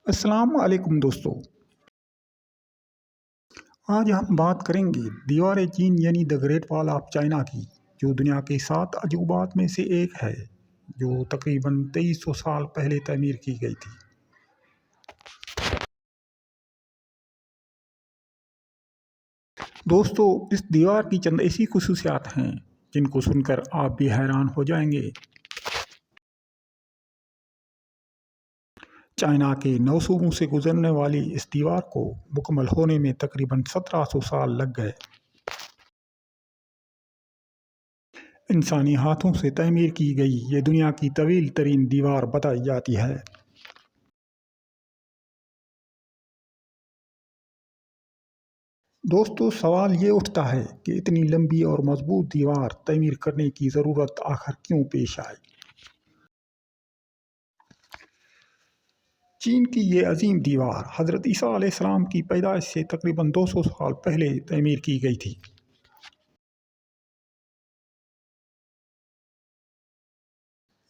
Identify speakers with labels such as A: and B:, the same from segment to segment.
A: السلام علیکم دوستو، آج ہم بات کریں گے دیوار چین یعنی دا گریٹ وال آف چائنا کی، جو دنیا کے 7 عجوبات میں سے ایک ہے، جو تقریباً 2300 سال پہلے تعمیر کی گئی تھی۔ دوستو، اس دیوار کی چند ایسی خصوصیات ہیں جن کو سن کر آپ بھی حیران ہو جائیں گے۔ چائنا کے 9 صوبوں سے گزرنے والی اس دیوار کو مکمل ہونے میں تقریباً 1700 سال لگ گئے۔ انسانی ہاتھوں سے تعمیر کی گئی یہ دنیا کی طویل ترین دیوار بتائی جاتی ہے۔ دوستو، سوال یہ اٹھتا ہے کہ اتنی لمبی اور مضبوط دیوار تعمیر کرنے کی ضرورت آخر کیوں پیش آئی؟ چین کی یہ عظیم دیوار حضرت عیسیٰ علیہ السلام کی پیدائش سے تقریباً 200 سال پہلے تعمیر کی گئی تھی۔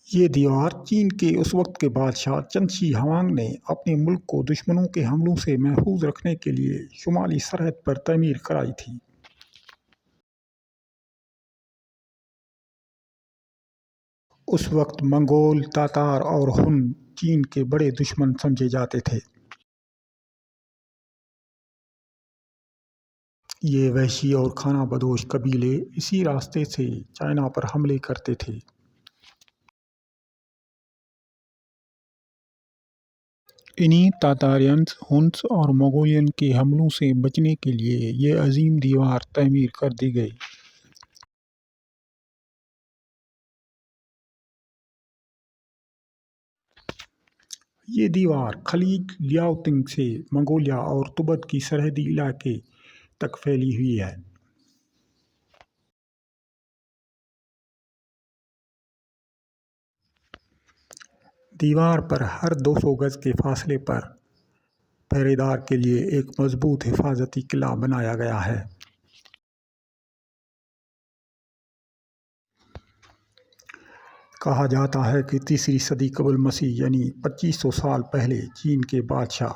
A: یہ دیوار چین کے اس وقت کے بادشاہ چن شی ہوانگ نے اپنے ملک کو دشمنوں کے حملوں سے محفوظ رکھنے کے لیے شمالی سرحد پر تعمیر کرائی تھی۔ اس وقت منگول، تاتار اور ہن چین کے بڑے دشمن سمجھے جاتے تھے۔ یہ وحشی اور کھانا بدوش قبیلے اسی راستے سے چائنا پر حملے کرتے تھے۔ انہی تاتاریانز، ہنس اور منگولین کے حملوں سے بچنے کے لیے یہ عظیم دیوار تعمیر کر دی گئی۔ یہ دیوار خلیج لیاؤتنگ سے منگولیا اور تبت کی سرحدی علاقے تک پھیلی ہوئی ہے۔ دیوار پر ہر 200 گز کے فاصلے پر پہرے دار کے لیے ایک مضبوط حفاظتی قلعہ بنایا گیا ہے۔ کہا جاتا ہے کہ 3 صدی قبل مسیح یعنی 2500 سال پہلے چین کے بادشاہ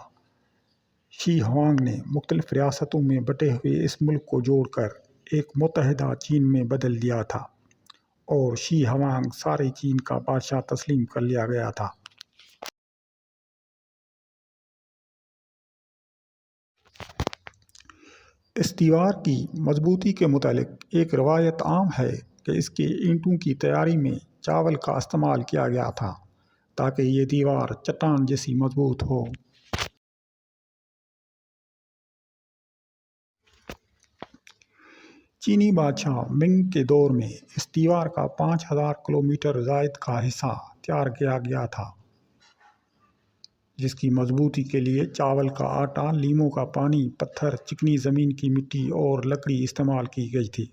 A: شی ہوانگ نے مختلف ریاستوں میں بٹے ہوئے اس ملک کو جوڑ کر ایک متحدہ چین میں بدل دیا تھا، اور شی ہوانگ سارے چین کا بادشاہ تسلیم کر لیا گیا تھا۔ اس دیوار کی مضبوطی کے متعلق ایک روایت عام ہے کہ اس کے اینٹوں کی تیاری میں چاول کا استعمال کیا گیا تھا تاکہ یہ دیوار چٹان جیسی مضبوط ہو۔ چینی بادشاہ منگ کے دور میں اس دیوار کا 5000 کلومیٹر زائد کا حصہ تیار کیا گیا تھا، جس کی مضبوطی کے لیے چاول کا آٹا، لیموں کا پانی، پتھر، چکنی زمین کی مٹی اور لکڑی استعمال کی گئی تھی۔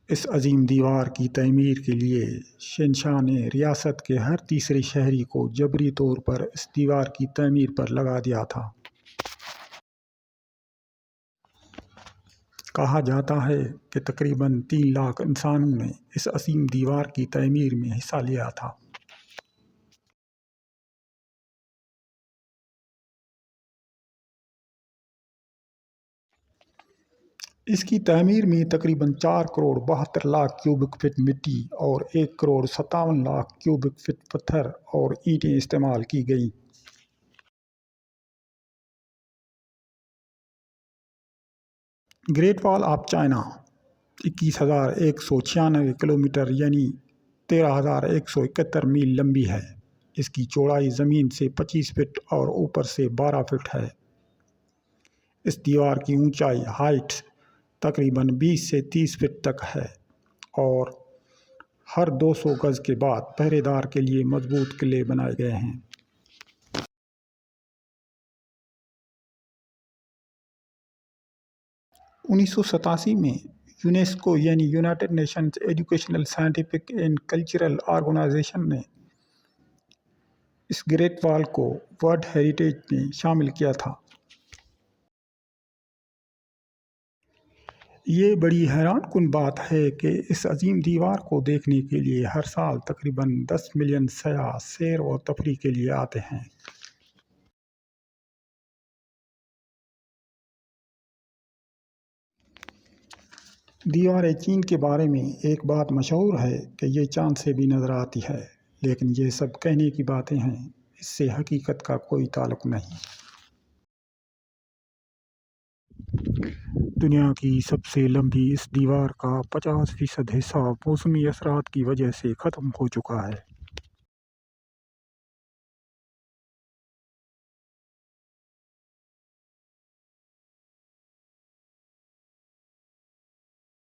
A: اس عظیم دیوار کی تعمیر کے لیے شہنشاہ نے ریاست کے ہر تیسرے شہری کو جبری طور پر اس دیوار کی تعمیر پر لگا دیا تھا۔ کہا جاتا ہے کہ تقریباً 3 لاکھ انسانوں نے اس عظیم دیوار کی تعمیر میں حصہ لیا تھا۔ اس کی تعمیر میں تقریباً 4 کروڑ 72 لاکھ کیوبک فٹ مٹی اور 1 کروڑ 57 لاکھ کیوبک فٹ پتھر اور اینٹیں استعمال کی گئیں۔ گریٹ وال آف چائنا 21,196 کلومیٹر یعنی 13,171 میل لمبی ہے۔ اس کی چوڑائی زمین سے 25 فٹ اور اوپر سے 12 فٹ ہے۔ اس دیوار کی اونچائی تقریباً 20 سے 30 فٹ تک ہے، اور ہر 200 گز کے بعد پہرے دار کے لیے مضبوط قلعے بنائے گئے ہیں۔ 1987 میں یونیسکو یعنی United Nations educational, scientific and cultural organization نے اس گریٹ وال کو ورلڈ ہیریٹیج میں شامل کیا تھا۔ یہ بڑی حیران کن بات ہے کہ اس عظیم دیوار کو دیکھنے کے لیے ہر سال تقریباً 10 ملین سیاح سیر و تفریح کے لیے آتے ہیں۔ دیوار چین کے بارے میں ایک بات مشہور ہے کہ یہ چاند سے بھی نظر آتی ہے، لیکن یہ سب کہنے کی باتیں ہیں، اس سے حقیقت کا کوئی تعلق نہیں۔ دنیا کی سب سے لمبی اس دیوار کا 50% حصہ موسمی اثرات کی وجہ سے ختم ہو چکا ہے۔